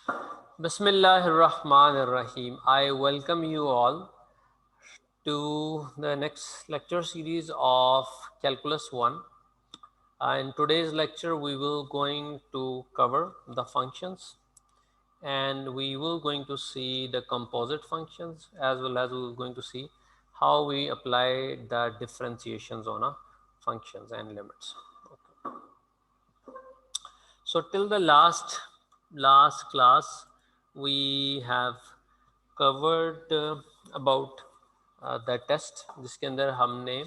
Bismillahirrahmanirrahim. I welcome you all to the next lecture series of Calculus 1. In today's lecture, we will going to cover the functions and we will going to see the composite functions as well as we will going to see how we apply the differentiations on a functions and limits. So till the last class, we have covered about the test जिसके अंदर हमने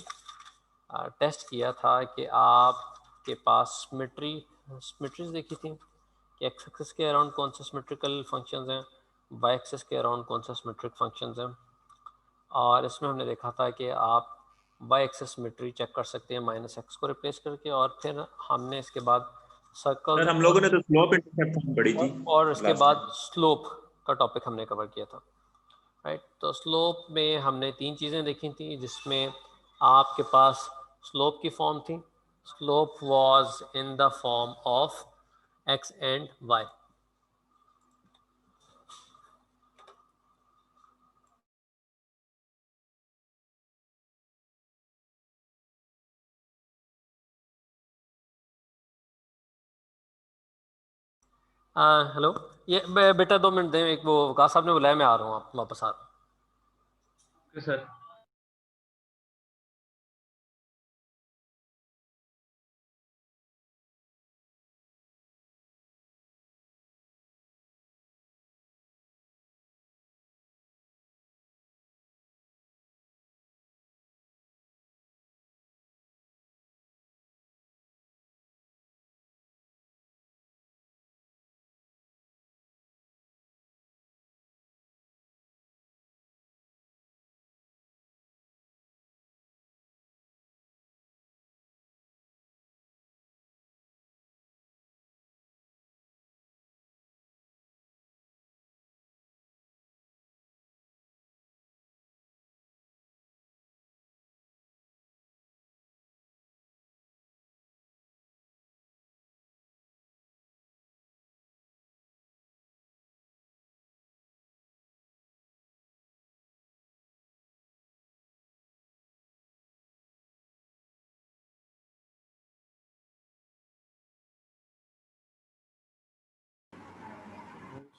test किया था कि आपके पास symmetries देखी थी कि एक्स एक्सिस के अराउंड कौन सा सिमेट्रिकल फंक्शंस हैं, वाई एक्सिस के अराउंड कौन सा सिमेट्रिक फंक्शंस हैं, और इसमें हमने देखा था कि आप वाई एक्सिस सिमेट्री चेक कर सकते हैं माइनस एक्स को रिप्लेस करके, और फिर हमने इसके बाद सर्कल सर हम लोगों ने तो स्लोप इंटरसेप्ट फॉर्म पढ़ी थी और इसके लास्ट बाद टाइम। स्लोप का टॉपिक हमने कवर किया था, राइट। तो स्लोप में हमने तीन चीज़ें देखी थी जिसमें आपके पास स्लोप की फॉर्म थी, slope was in the form of x and y. Hello, ये बेटा 2 मिनट दें, एक वो वकास साहब ने बुलाया, मैं आ रहा हूँ, आप वापस आ रहा हूँ।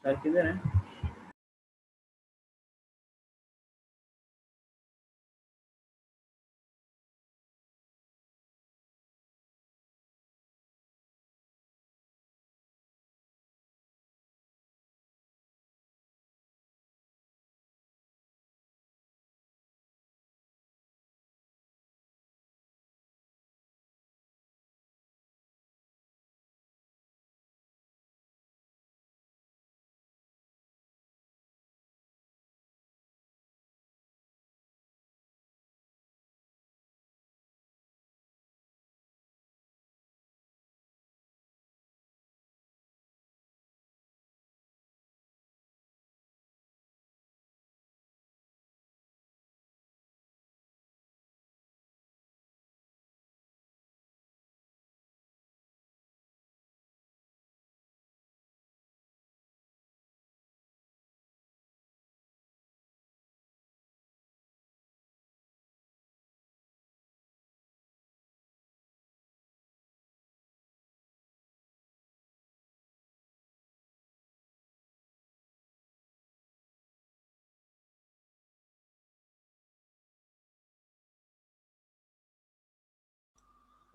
सर किधर है?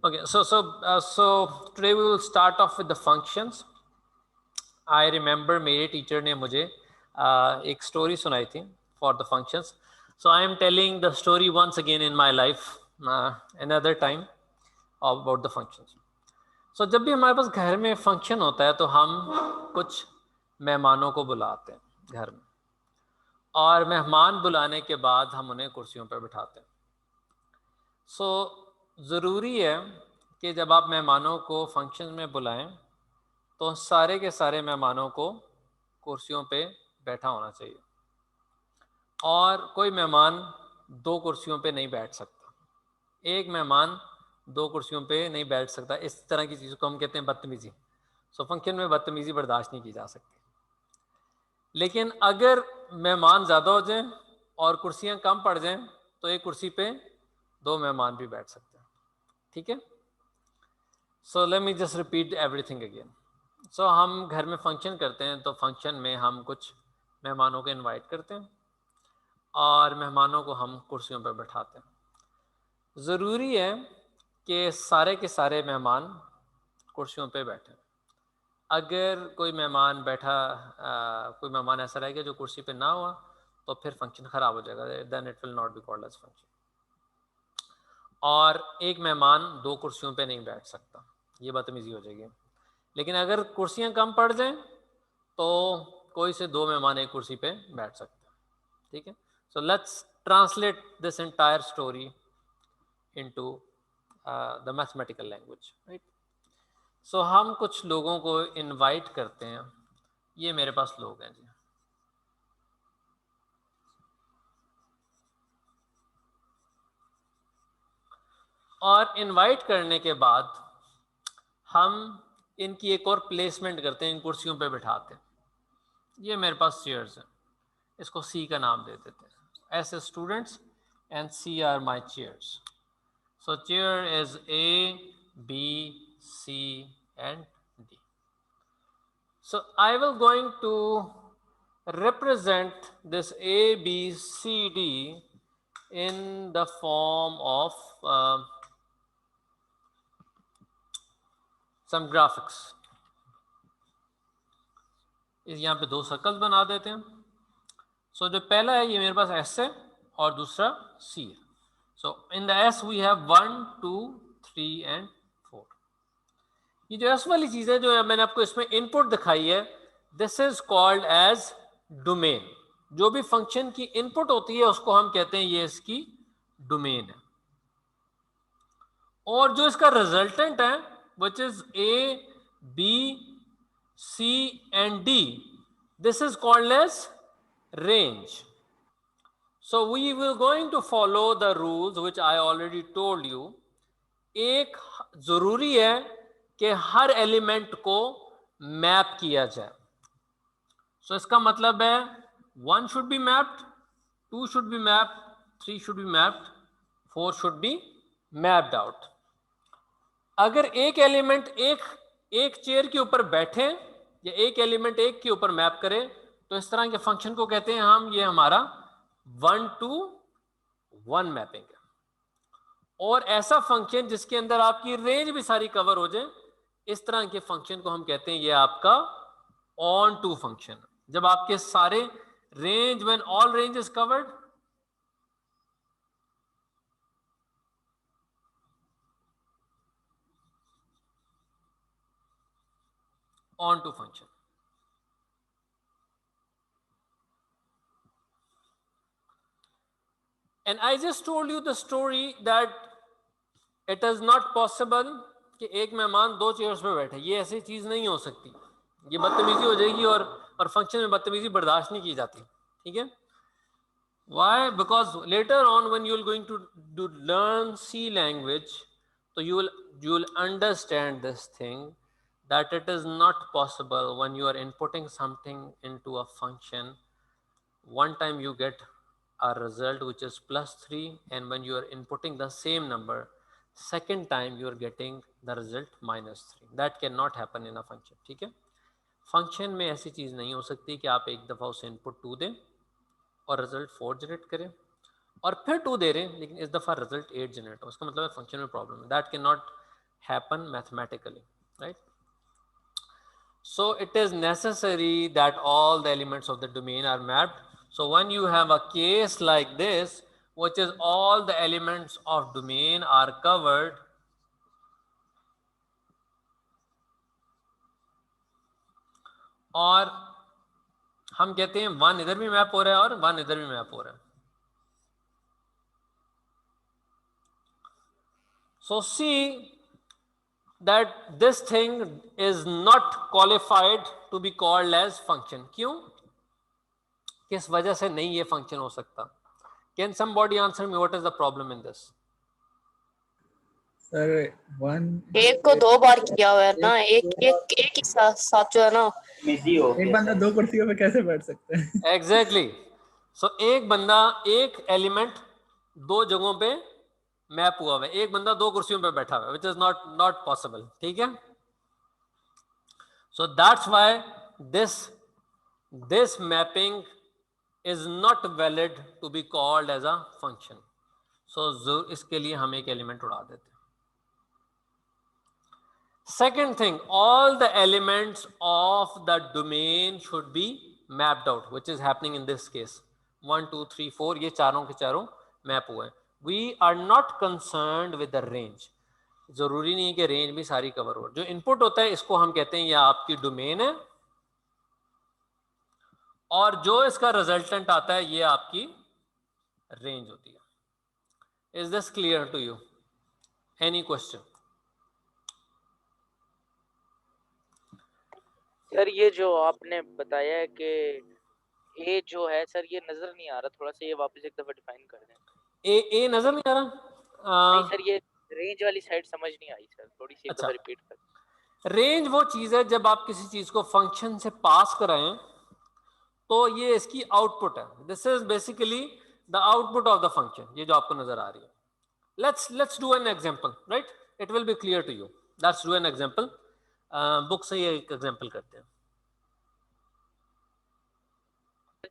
Okay, so today we will start off with the functions. I remember मेरे टीचर ने मुझे एक स्टोरी सुनाई थी for the functions. So I am telling the story once again in my life, another time about the functions. So जब भी हमारे पास घर में फंक्शन होता है तो हम कुछ मेहमानों को बुलाते हैं घर में, और मेहमान बुलाने के बाद हम उन्हें कुर्सियों पर बिठाते हैं। सो ज़रूरी है कि जब आप मेहमानों को फंक्शन में बुलाएं तो सारे के सारे मेहमानों को कुर्सियों पे बैठा होना चाहिए, और कोई मेहमान 2 कुर्सियों पे नहीं बैठ सकता, एक मेहमान 2 कुर्सियों पे नहीं बैठ सकता। इस तरह की चीज़ों को हम कहते हैं बदतमीज़ी। सो फंक्शन में बदतमीज़ी बर्दाश्त नहीं की जा सकती। लेकिन अगर मेहमान ज़्यादा हो जाएं और कुर्सियां कम पड़ जाएं तो एक कुर्सी पे 2 मेहमान भी बैठ सकते हैं, ठीक है। So let me just repeat everything again. So हम घर में फंक्शन करते हैं तो फंक्शन में हम कुछ मेहमानों को इनवाइट करते हैं और मेहमानों को हम कुर्सियों पर बैठाते हैं। ज़रूरी है कि सारे के सारे मेहमान कुर्सियों पे बैठे। अगर कोई मेहमान बैठा कोई मेहमान ऐसा रह गया जो कुर्सी पे ना हुआ तो फिर फंक्शन ख़राब हो जाएगा, then it will not be called as function. और एक मेहमान 2 कुर्सियों पे नहीं बैठ सकता, ये बदतमीजी हो जाएगी। लेकिन अगर कुर्सियां कम पड़ जाएं तो कोई से 2 मेहमान एक कुर्सी पे बैठ सकते हैं, ठीक है। So let's translate this entire story into the mathematical language, right. So हम कुछ लोगों को इनवाइट करते हैं, ये मेरे पास लोग हैं जी। और इनवाइट करने के बाद हम इनकी एक और प्लेसमेंट करते हैं, इन कुर्सियों पे बिठाते हैं। ये मेरे पास चेयर्स हैं, इसको सी का नाम दे देते हैं as A students and C are my chairs. So chair is A B C and D. So I will going to represent this A, B, C, D in the form of some graphics. इस यहाँ पे 2 circles बना देते हैं। सो जो पहला है ये मेरे पास S है और दूसरा C है। So in the S we have 1 2 3 and 4। ये जो S वाली चीज़ है जो मैंने आपको इसमें इनपुट दिखाई है, this is called as domain. जो भी फंक्शन की इनपुट होती है उसको हम कहते हैं ये इसकी डोमेन है। और जो इसका रिजल्टेंट है which is A B C and D, this is called as range. So we will going to follow the rules which I already told you. एक जरूरी है कि हर एलिमेंट को मैप किया जाए। सो इसका मतलब है 1 should be mapped, 2 should be mapped, 3 should be mapped, 4 should be mapped out. अगर एक एलिमेंट एक चेयर के ऊपर बैठे या एक एलिमेंट एक के ऊपर मैप करे तो इस तरह के फंक्शन को कहते हैं हम, ये हमारा 1 to 1 मैपिंग है। और ऐसा फंक्शन जिसके अंदर आपकी रेंज भी सारी कवर हो जाए, इस तरह के फंक्शन को हम कहते हैं ये आपका ऑन टू फंक्शन। जब आपके सारे range, when all range is covered, on to function. And I just told you the story that it is not possible कि एक मेहमान 2 चेयर्स पे बैठे, ये ऐसी चीज नहीं हो सकती, ये बदतमीजी हो जाएगी और फंक्शन में बदतमीजी बर्दाश्त नहीं की जाती, ठीक है। Why? Because later on when you're going to learn C language, so you'll understand this thing that it is not possible when you are inputting something into a function. One time you get a result which is +3, and when you are inputting the same number, second time you are getting the result -3. That cannot happen in a function, ठीक है। Function में ऐसी चीज़ नहीं हो सकती कि आप एक दफ़ा उसे इनपुट 2 दें और रिजल्ट 4 जनरेट करें और फिर 2 दे रहे हैं लेकिन इस दफ़ा रिजल्ट 8 जनरेट हो। उसका मतलब है फंक्शन में प्रॉब्लम है। That can not happen mathematically, right. So it is necessary that all the elements of the domain are mapped. So when you have a case like this which is all the elements of domain are covered, और हम कहते हैं 1 इधर भी map हो रहा है और 1 इधर भी मैप हो रहा है। So see that this thing is not qualified to be called as function. क्यों? किस वजह से नहीं ये फंक्शन हो सकता? Can somebody answer me what is the problem in this? Sir 1 एक को 2 बार किया हुआ है ना, एक ही साथ जो है ना, एक बंदा 2 कुर्सियों पे कैसे बैठ सकता है? एग्जैक्टली। सो एक बंदा एक एलिमेंट 2 जगहों पे मैप हुआ हुआ है, एक बंदा 2 कुर्सियों पे बैठा हुआ है, विच इज नॉट पॉसिबल। ठीक है, so that's why this mapping is not valid to be called as a function. So इसके लिए हम एक एलिमेंट उड़ा देते हैं। Second thing, all the elements of the domain should be mapped out, which is happening in this case. 1 2 3 4 ये चारों के चारों मैप हुए हैं। We are not concerned with the range. जरूरी नहीं है कि रेंज भी सारी कवर हो। जो इनपुट होता है इसको हम कहते हैं ये आपकी डोमेन है, और जो इसका रिजल्टेंट आता है ये आपकी रेंज होती है। Is this clear to you? Any question? Sir ये जो आपने बताया है कि ए जो है सर, ये नजर नहीं आ रहा, थोड़ा सा ये वापस एक दफा डिफाइन कर दें। ए नजर नहीं आ रहा? नहीं सर, ये रेंज वाली साइड समझ नहीं आई सर, थोड़ी सी एक दफा रिपीट कर। रेंज वो चीज है जब आप किसी चीज को फंक्शन से पास कराएं तो ये इसकी आउटपुट है। This is basically the output of the function, ये जो आपको नजर आ रही है। Let's do an example, right? It will be clear to you. Let's do an example. Book से ये एक एग्जांपल करते हैं।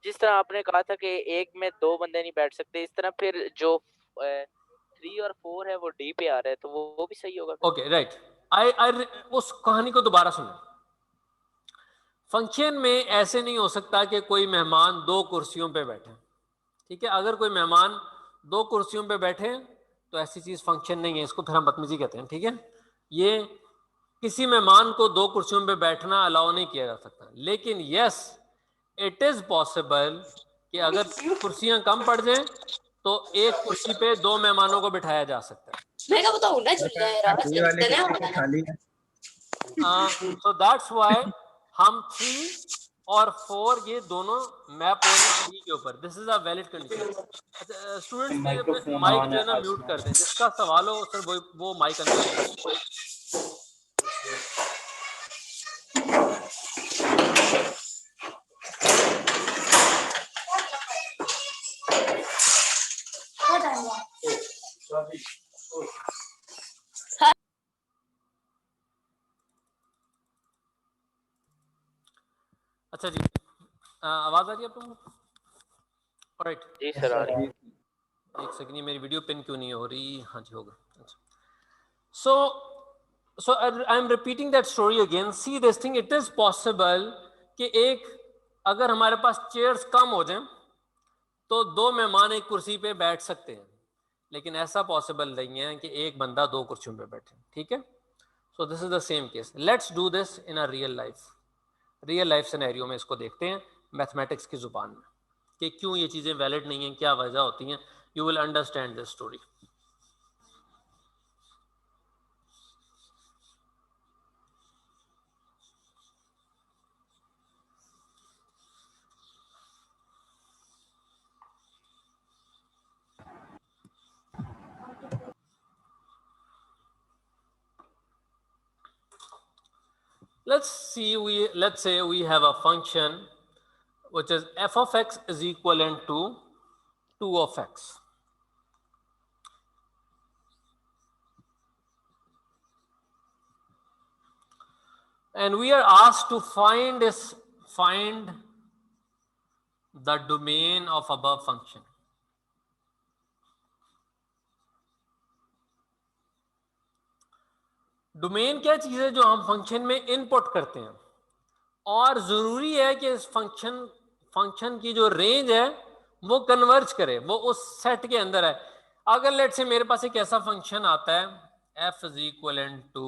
जिस तरह आपने कहा था कि एक में 2 बंदे नहीं बैठ सकते, इस तरह फिर जो 3 और 4 है वो डी पे आ रहा है, तो वो भी सही होगा। Okay, right. आई उस कहानी को दोबारा सुनो। फंक्शन में ऐसे नहीं हो सकता कि कोई मेहमान 2 कुर्सियों पे बैठे। ठीक है, अगर कोई मेहमान 2 कुर्सियों पे बैठे तो ऐसी चीज फंक्शन नहीं है, इसको फिर हम बदतमीजी कहते हैं। ठीक है, ये किसी मेहमान को 2 कुर्सियों पे बैठना अलाउ नहीं किया जा सकता। लेकिन यस, इट इज पॉसिबल कि अगर कुर्सियां कम पड़ जाएं तो एक कुर्सी पे 2 मेहमानों को बिठाया जा सकता है। मैं बताऊं ना, चल जाए ये वाले कुर्सी खाली है। सो दैट्स व्हाई हम 3 और 4 ये दोनों मैप हो रहे हैं के ऊपर। This is a valid condition. अच्छा स्टूडेंट्स, माइक जो है ना म्यूट कर दें। जिसका सवाल हो सर वो माइक अंदर। अच्छा जी, आवाज आ रही है आप लोगों को? ऑलराइट जी सर, आ रही है। एक सेकंड, मेरी वीडियो पिन क्यों नहीं हो रही? हाँ जी, होगा। So I am repeating that story again. See this thing, it is possible कि एक अगर हमारे पास चेयर्स कम हो जाएं तो 2 मेहमान एक कुर्सी पे बैठ सकते हैं, लेकिन ऐसा पॉसिबल नहीं है कि एक बंदा 2 कुर्सियों पे बैठे। ठीक है, सो this is the same case. Let's do this in a real life scenario में। इसको देखते हैं मैथमेटिक्स की जुबान में कि क्यों ये चीज़ें वैलिड नहीं हैं, क्या वजह होती हैं। You will understand this story. Let's say we have a function which is f of x is equivalent to 2 of x. And we are asked to find the domain of above function. Domain क्या चीज है जो हम function में input करते हैं, और जरूरी है कि इस फंक्शन की जो रेंज है वो कन्वर्ज करे, वो उस सेट के अंदर है। अगर लेट से मेरे पास एक ऐसा फंक्शन आता है f is equivalent to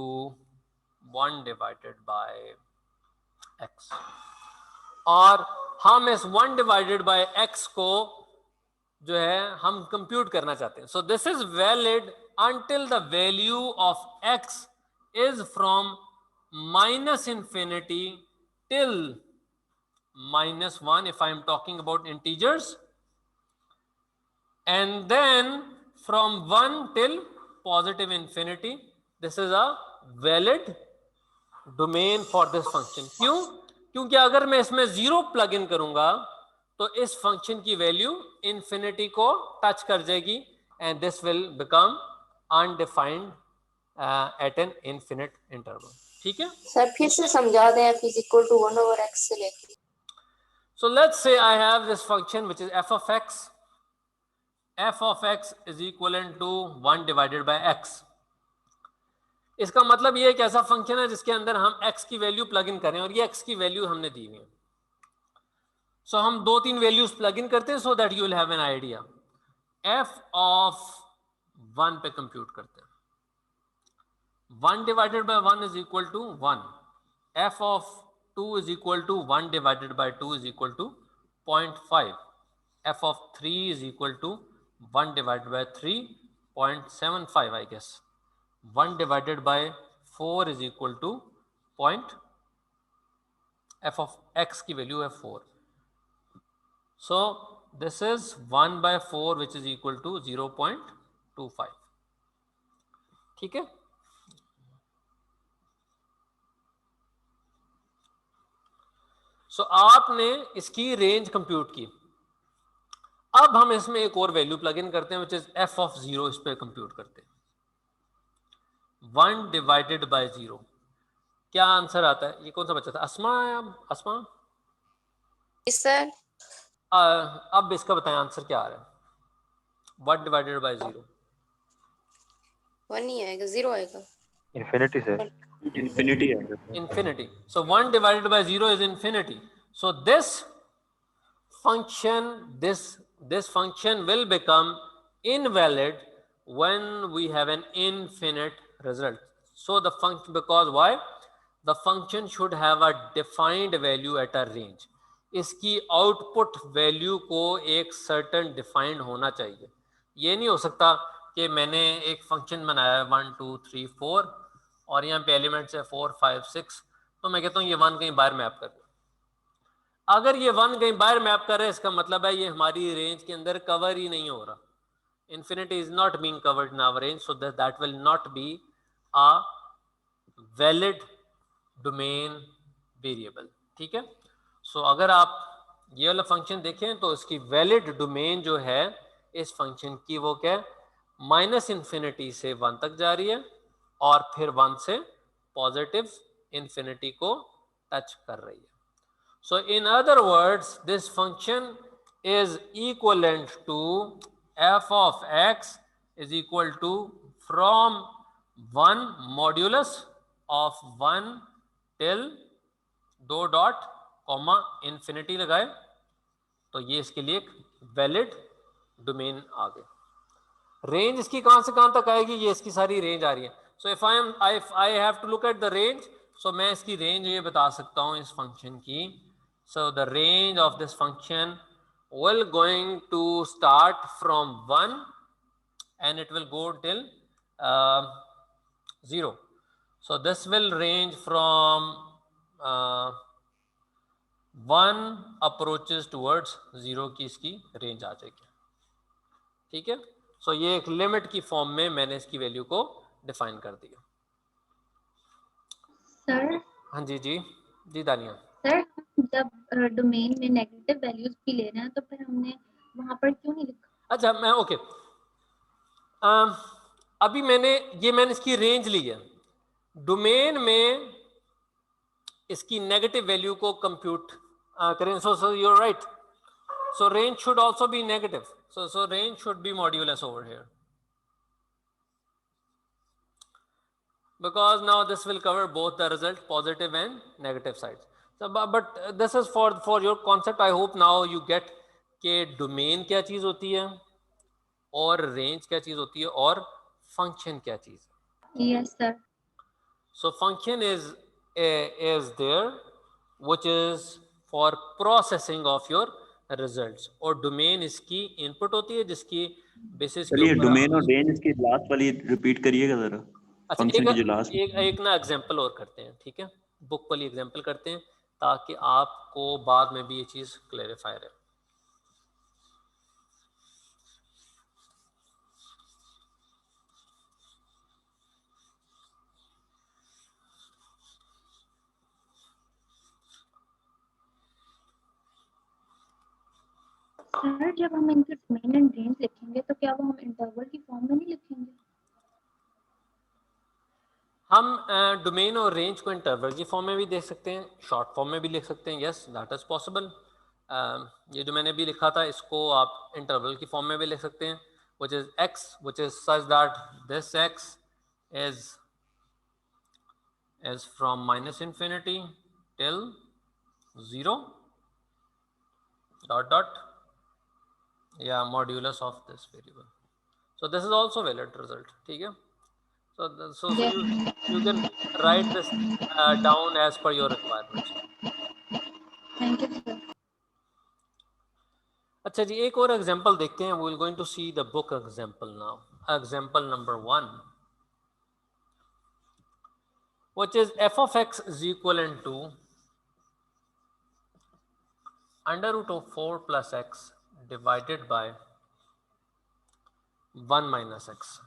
1 divided by x, और हम इस 1 डिवाइडेड बाय x को जो है हम कंप्यूट करना चाहते हैं। सो this is valid until the value of x is from minus infinity till -1 if I am talking about integers, and then from 1 till positive infinity, this is a valid domain for this function. क्यों? क्योंकि अगर मैं इसमें 0 plug in करूंगा तो इस function की value infinity को टच कर जाएगी and this will become undefined at an infinite interval. ठीक है सर फिर से समझा दें, f is equal to 1 over x से लेके. So let's say I have this function which is f of x. F of x is equivalent to 1 divided by x. इसका मतलब ये एक ऐसा फंक्शन है जिसके अंदर हम x की वैल्यू प्लग इन करें और ये x की वैल्यू हमने दी हुई है. सो हम 2-3 वैल्यूज प्लग इन करते हैं so that you will have an idea. f of 1 पे कंप्यूट करते हैं. 1 divided by 1 is equal to 1. f of 2 is equal to 1 divided by 2 is equal to 0.5. f of 3 is equal to 1 divided by 3, 0.75 I guess. 1 divided by 4 is equal to f of x की value है 4. So this is 1 by 4 which is equal to 0.25. ठीक है. So आपने इसकी range compute की. अब हम इसमें एक और वैल्यू प्लग इन करते हैं विच इज f of 0. इस पे कंप्यूट करते हैं. 1 डिवाइडेड बाय 0 क्या आंसर आता है? ये कौन सा बच्चा था? अस्मा सर अब इसका बताएं आंसर क्या आ रहा है. 1 डिवाइडेड बाय 0 1 नहीं आएगा, 0 आएगा. इन्फिनिटी से इन्फिनिटी है. infinity. So 1 divided by 0 is infinity. So this function will become invalid when we have an infinite result. So the function, because why? The function should have a defined value at a range. इसकी output value को एक certain defined होना चाहिए. ये नहीं हो सकता कि मैंने एक फंक्शन बनाया 1 2 3 4 और यहाँ पे एलिमेंट्स है 4 5 6 तो मैं कहता हूँ ये 1 कहीं बाहर मैप कर दो. अगर ये 1 कहीं बाहर मैप कर रहा है इसका मतलब है ये हमारी रेंज के अंदर कवर ही नहीं हो रहा. infinity is not being covered in our range, so that will not be a valid domain variable. ठीक है. सो अगर आप ये वाला फंक्शन देखें तो इसकी वैलिड डोमेन जो है इस फंक्शन की वो क्या है? माइनस इन्फिनिटी से 1 तक जा रही है और फिर 1 से पॉजिटिव इन्फिनिटी को टच कर रही है. So in other words this function is equivalent to f of x is equal to from 1 modulus of 1 till 2 dot comma infinity लगाए तो ये इसके लिए एक वैलिड डोमेन आ गया. रेंज इसकी कहां से कहां तक आएगी? ये इसकी सारी रेंज आ रही है. So if I have to look at the range, so मैं इसकी रेंज ये बता सकता हूं इस फंक्शन की. So the range of this function will going to start from 1 and it will go till 0. So this will range from 1 approaches towards 0 की इसकी रेंज आ जाएगी. ठीक है. सो ये एक लिमिट की फॉर्म में मैंने इसकी वैल्यू को डिफाइन कर दिया. सर हाँ जी जी जी दानिया. सर जब डोमेन में नेगेटिव वैल्यूज भी ले रहे हैं तो फिर हमने वहां पर क्यों नहीं लिखा? अच्छा मैं ओके अभी मैंने इसकी रेंज ली है. डोमेन में इसकी नेगेटिव वैल्यू को कंप्यूट करें. So you are right. So range should also be negative. So range should be modulus over here because now this will cover both the result positive and negative sides. So but this is for your concept. I hope now you get कि domain क्या चीज होती है और range क्या चीज होती है और फंक्शन क्या चीज है. Yes sir. So function is there which is for processing of your results और डोमेन इसकी इनपुट होती है जिसकी बेसिस चलिए डोमेन और रेंज इसकी लास्ट वाली रिपीट करिएगा जरा. अच्छा एक ना एग्जांपल और करते हैं. ठीक है. बुक वाली एग्जांपल करते हैं ताकि आपको बाद में भी ये चीज क्लैरिफाई रहे. सर जब हम इनके डोमेन एंड रेंज लिखेंगे तो क्या वो हम इंटरवल की फॉर्म में नहीं लिखेंगे? हम डोमेन और रेंज को इंटरवल की फॉर्म में भी देख सकते हैं, शॉर्ट फॉर्म में भी लिख सकते हैं. Yes, that is possible. ये जो मैंने भी लिखा था इसको आप इंटरवल की फॉर्म में भी लिख सकते हैं, which is x, which is such that this x is from minus infinity till 0 dot dot, yeah, modulus of this variable. So this is also valid result. ठीक है. So you can write this down as per your requirement. Thank you sir. अच्छा जी, एक और example देखते हैं. we will going to see the book example now. Example number 1, which is f of x is equivalent to under root of 4 plus x divided by 1 minus x.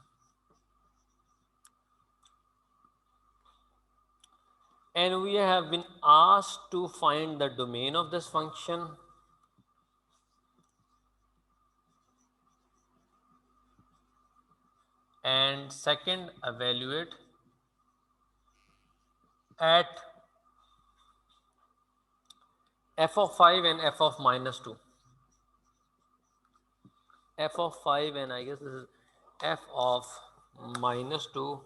And we have been asked to find the domain of this function and second evaluate at f of 5 and f of minus 2. F of 5 and I guess this is f of minus 2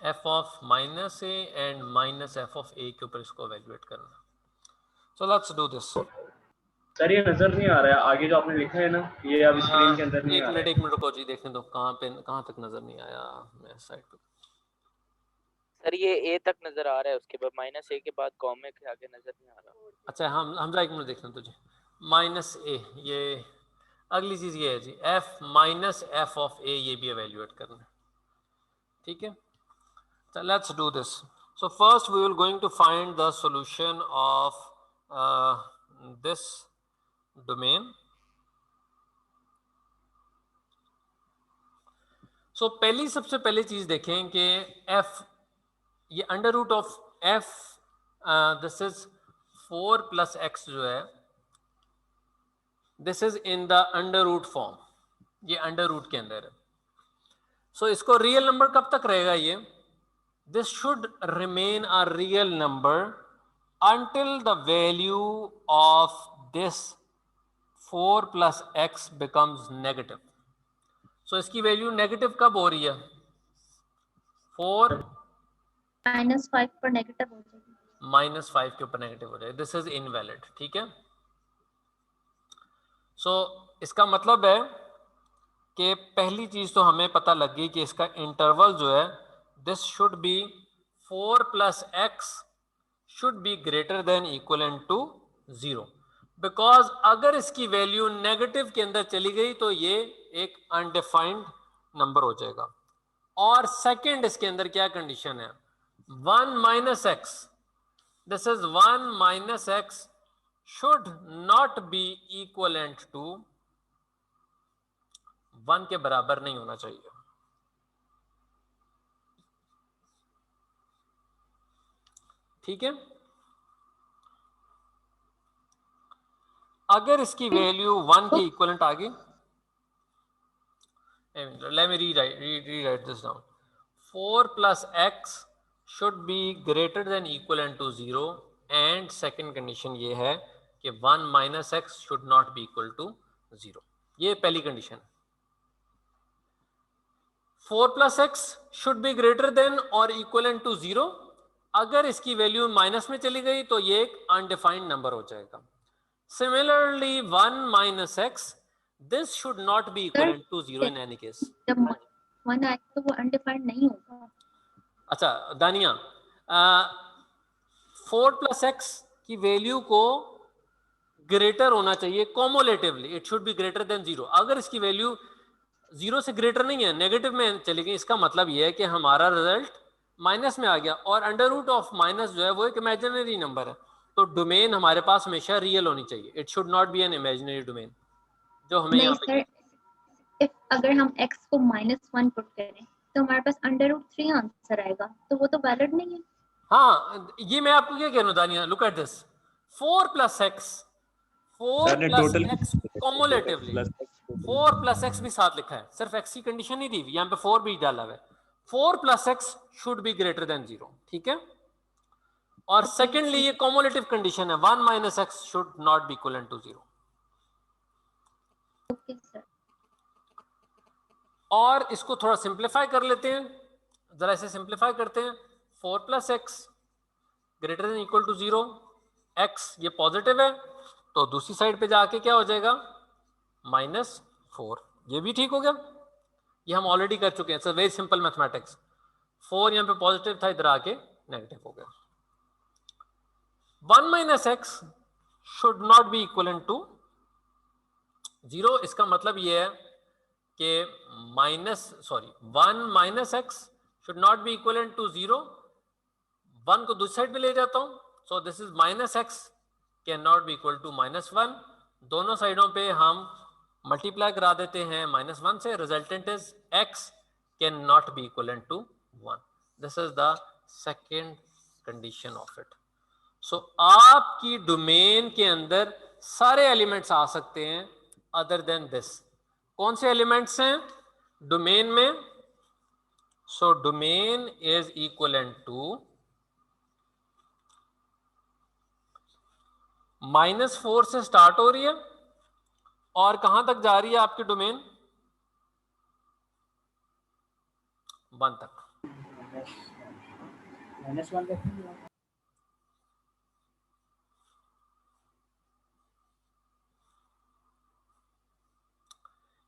f of minus a and minus f of a के ऊपर इसको evaluate करना. So let's do this. Sir ये नजर नहीं आ रहा है आगे जो आपने लिखा है ना, ये अब स्क्रीन के अंदर नहीं आ रहा है. एक मिनट रुको जी, देखने दो कहाँ तक नजर नहीं आया मैं साइड पे. सर ये ए तक नजर आ रहा है, उसके बाद माइनस ए के बाद कॉमा के आगे नजर नहीं आ रहा. अच्छा, हम एक मिनट देखने दो जी. माइनस ए, ये अगली चीज ये है जी, f माइनस एफ ऑफ ए, ये भी एवेल्युएट करना है. ठीक है. So let's do this. So first we will going to find the solution of this domain. So सबसे पहली चीज देखें कि f, ये under root of f, this is 4 plus x जो है, this is in the under root form, ये under root के अंदर है. सो इसको रियल नंबर कब तक रहेगा ये? This should remain a real number until the value of this 4 plus x becomes negative. So इसकी वैल्यू नेगेटिव कब हो रही है? 4 -5 पर नेगेटिव हो जाएगी. -5 के ऊपर नेगेटिव हो जाएगी. This is invalid. ठीक है. सो इसका मतलब है कि पहली चीज तो हमें पता लग गई कि इसका इंटरवल जो है, this should be 4 plus x should be greater than equivalent to 0, because अगर इसकी वैल्यू नेगेटिव के अंदर चली गई तो ये एक अनडिफाइंड नंबर हो जाएगा. और सेकंड इसके अंदर क्या कंडीशन है? 1 minus x, this is 1 minus x should not be equivalent to 1 के बराबर नहीं होना चाहिए. ठीक है. अगर इसकी वैल्यू 1 के इक्वलेंट आ गई, let me rewrite this down. 4 plus x should be greater than equivalent to 0 and second condition ये है कि 1 minus x should not be equal to 0. ये पहली condition. 4 plus x should be greater than or equivalent to 0. अगर इसकी value minus में चली गई तो ये एक अनडिफाइंड नंबर हो जाएगा. Similarly 1 minus x, this should not be equivalent to 0 in any case. जब 1 आए तो वो अनडिफाइंड नहीं होगा. अच्छा दानिया, 4 plus x की वैल्यू को ग्रेटर होना चाहिए cumulatively, it should be greater than 0. अगर इसकी वैल्यू 0 से ग्रेटर नहीं है, नेगेटिव में चली गई, इसका मतलब ये है कि हमारा रिजल्ट माइनस में आ गया. और अंडर रूट ऑफ माइनस जो है वो एक इमेजिनरी नंबर है, तो डोमेन हमारे पास हमेशा रियल होनी चाहिए. It should not B an imaginary domain जो हमें नहीं यहाँ पे. सर, अगर हम x को -1 पुट करें तो हमारे पास अंडर रूट 3 आंसर आएगा, तो वो तो वैलिड नहीं है. हाँ, ये मैं आपको क्या कह रहा हूँ दानिया, look at this, 4 + x, 4 + x कॉमुलेटिवली, 4 + x भी साथ लिखा है, सिर्फ x की कंडीशन नहीं दी, यहाँ पे 4 भी डाला हुआ है, 4 + x should be greater than 0, ठीक है। और सेकेंडली ये कॉमुलेटिव कंडीशन है, 1 - x should not be equal to 0। Okay sir. और इसको थोड़ा सिंप्लीफाई कर लेते हैं, जरा इसे सिंप्लीफाई करते हैं, 4 + x greater than equal to 0, x ये पॉजिटिव है तो दूसरी साइड पे जाके क्या हो जाएगा, -4, ये भी ठीक हो गया, ये हम ऑलरेडी कर चुके हैं, it's a very simple mathematics. 4 यहाँ पे पॉजिटिव था, इधर आके नेगेटिव हो गया। 1 - x should not be equal to 0, इसका मतलब ये है कि 1 - x should not be equal to 0, 1 को दूसरी साइड पे ले जाता हूं, so this is -x can not be equal to -1, दोनों साइडों पे हम मल्टीप्लाई करा देते हैं -1 से, resultant is x can not be equal to 1, this is the second condition of it. So आपकी डोमेन के अंदर सारे एलिमेंट्स आ सकते हैं अदर देन दिस। कौन से एलिमेंट्स हैं डोमेन में? So domain is equal to -4 से स्टार्ट हो रही है और कहां तक जा रही है आपकी डोमेन? 1 तक। -1 तक।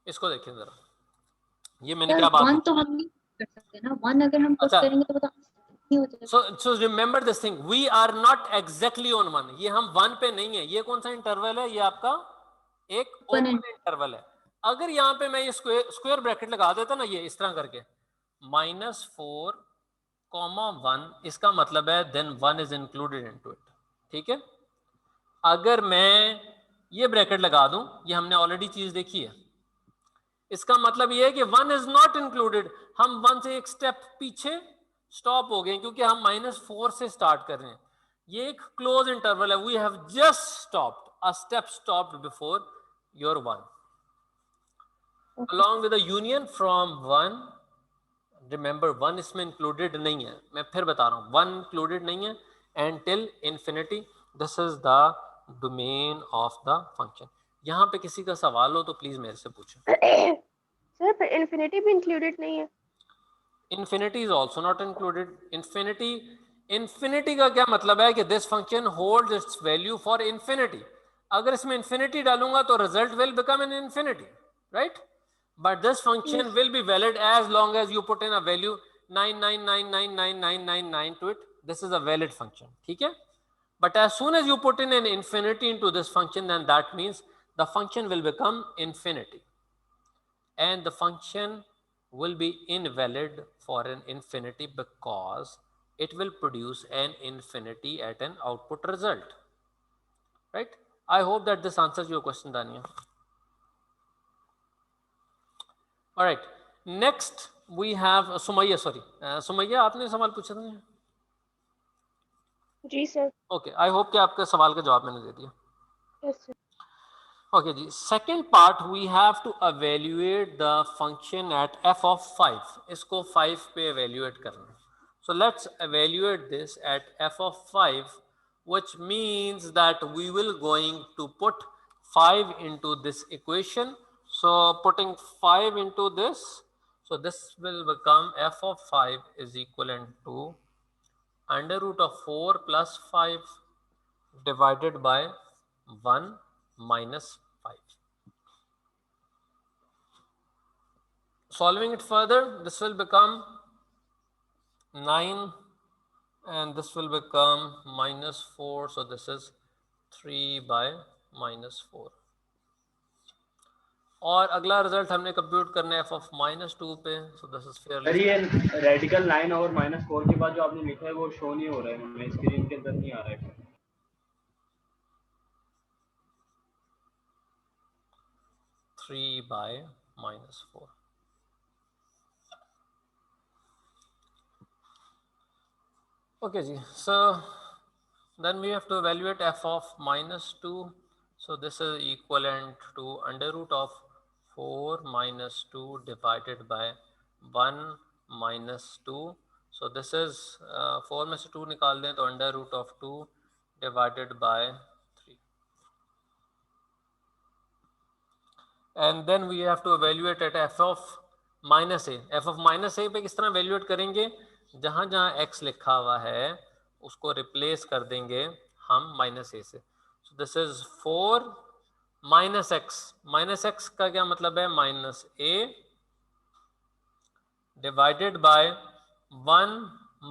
इसको देखिए जरा, ये मैंने क्या बात 1 तो हम नहीं कर सकते ना, 1 अगर हम पुट अच्छा, करेंगे तो पता नहीं हो जाएगा। so remember this thing, we are not exactly on 1, ये हम 1 पे नहीं है, ये कौन सा इंटरवल है? ये आपका एक Open ओपन इंटरवल है। अगर यहाँ पे मैं ये स्क्वायर ब्रैकेट लगा देता ना, ये इस तरह करके -4, 1, इसका मतलब है then 1 is included into it, ठीक है। अगर मैं ये ब्रैकेट लगा दूं, ये हमने ऑलरेडी चीज देखी है, इसका मतलब ये है कि 1 इज नॉट इंक्लूडेड, हम 1 से एक स्टेप पीछे स्टॉप हो गए क्योंकि हम -4 से स्टार्ट कर रहे हैं। ये एक क्लोज इंटरवल है, we have just stopped a step stopped before your 1 along with the union from 1, remember 1 इसमें इंक्लूडेड नहीं है, मैं फिर बता रहा हूं 1 इंक्लूडेड नहीं है, and till infinity this is the domain of the function. यहां पे किसी का सवाल हो तो प्लीज मेरे से पूछें। सर पर इन्फिनिटी भी इंक्लूडेड नहीं है। Infinity is also not included. Infinity का क्या मतलब है कि this function hold its value for infinity. अगर इसमें इंफिनिटी डालूंगा तो result will become an infinity, right? But this function will be valid as long as you put in a value 999999999 to it, this is a valid function, ठीक है। But as soon as you put in an infinity into this function, then that means the function will become infinity, and the function will be invalid for an infinity because it will produce an infinity at an output result, right? I hope that this answers your question, Dania. All right, next we have Sumaya. Sorry, Sumaya, आपने सवाल पूछा था? जी sir. Okay, I hope कि आपके सवाल का जवाब मैंने दे दिया। Yes sir. Okay, जी, second part we have to evaluate the function at f of 5. इसको 5 पे evaluate करना है. So let's evaluate this at f of 5, which means that we will going to put 5 into this equation. So putting 5 into this, so this will become f of 5 is equivalent to under root of 4 plus 5 divided by 1 minus 5. Solving it further, this will become 9 and this will become -4, so this is 3 by -4. और अगला result हमने compute करना है f of -2 पे, so this is fairly। Sir ये radical 9 और -4 के बाद जो आपने लिखा है वो शो नहीं हो रहा है, हमें स्क्रीन के अंदर नहीं आ रहा है। 3 by -4। Okay ji, so then we have to evaluate f of -2. So this is equivalent to under root of 4 minus 2 divided by 1 minus 2. So this is 4 में से 2 निकाल दें तो under root of 2 divided by 3. And then we have to evaluate at f of minus a. f of minus a पे किस तरह evaluate करेंगे? जहाँ जहाँ x लिखा हुआ है उसको रिप्लेस कर देंगे हम माइनस ए से. So this is 4 minus X. Minus X का क्या मतलब है? Minus A divided by 1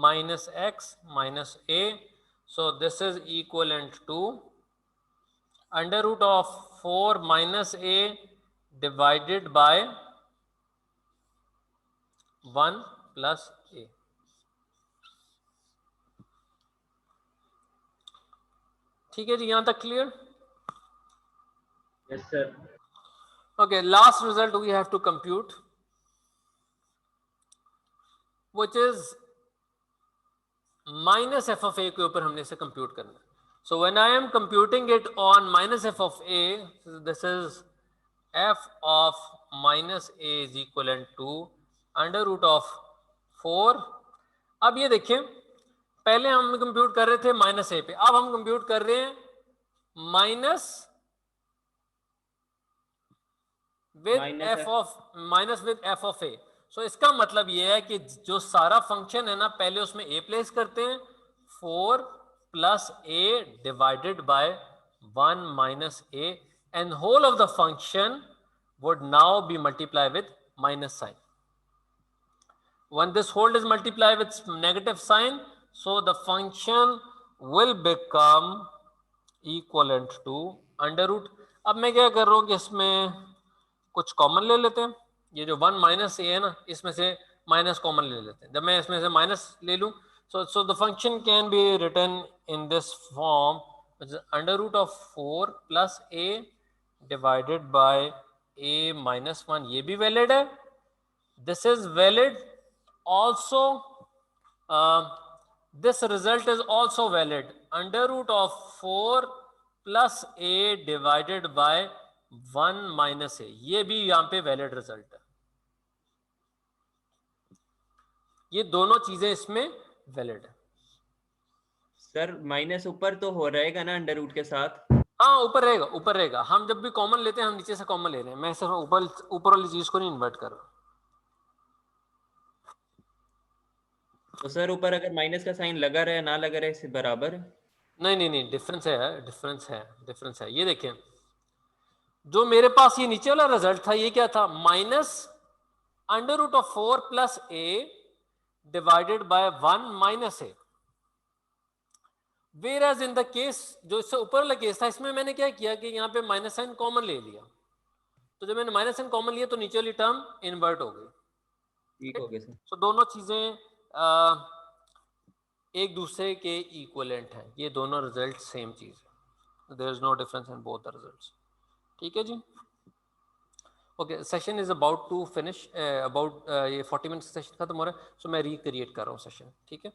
minus X minus A. So this is equivalent to under root of 4 minus A divided by 1 plus A. ठीक है जी, यहां तक clear? Yes sir. Okay, last result we have to compute which is minus F of A के ऊपर हमने इसे compute करना है. So when I am computing it on minus F of a, this is f of minus a is equivalent to under root of 4. अब ये देखें, पहले हम कंप्यूट कर रहे थे माइनस ए पे, अब हम कंप्यूट कर रहे हैं माइनस विद एफ ऑफ ए. सो इसका मतलब ये है कि जो सारा फंक्शन है ना, पहले उसमें ए प्लेस करते हैं, 4 plus a divided by 1 minus a, and whole of the function would now be multiply with minus sign. When this whole is multiplied with negative sign, so the function will become equivalent to under root. अब मैं क्या कर रहा हूँ कि इसमें कुछ common ले लेते हैं. ये जो 1 माइनस ए है ना, इसमें से माइनस कॉमन ले लेते हैं. जब मैं इसमें से माइनस ले लूँ, so the function can be written in this form, which is under root of 4 plus a divided by a minus 1. ये भी valid है. This is valid. Also, this result is also valid. Under root of 4 plus a divided by 1 minus a. ये भी यहाँ पे valid result है. ये दोनों चीजें इसमें valid है. सर माइनस ऊपर तो हो रहेगा ना अंडर रूट के साथ? हाँ, ऊपर रहेगा, ऊपर रहेगा. हम जब भी कॉमन लेते हैं हम नीचे से कॉमन ले रहे हैं. मैं सिर्फ ऊपर वाली चीज को नहीं इन्वर्ट कर रहा. तो सर ऊपर अगर माइनस का साइन लगा रहे ना लगा रहे इससे बराबर? नहीं, डिफरेंस है. ये देखें, जो मेरे पास ये नीचे वाला रिजल्ट था, ये क्या था? Minus under root of 4 plus a divided by 1 minus a. Whereas in the case जो इससे ऊपर वाला केस था, इसमें मैंने क्या किया कि यहाँ पे माइनस साइन कॉमन ले लिया. तो जब मैंने माइनस साइन कॉमन लिया तो नीचे वाली टर्म इन्वर्ट हो गई. ठीक हो गया सर. तो दोनों चीजें एक दूसरे के इक्वलेंट हैं. ये दोनों रिजल्ट सेम चीज है. There is no difference in both the results. ठीक है जी. Okay, session is about to finish. About ये 40 मिनट सेशन खत्म हो रहा है. सो मैं रिक्रिएट कर रहा हूँ सेशन. ठीक है.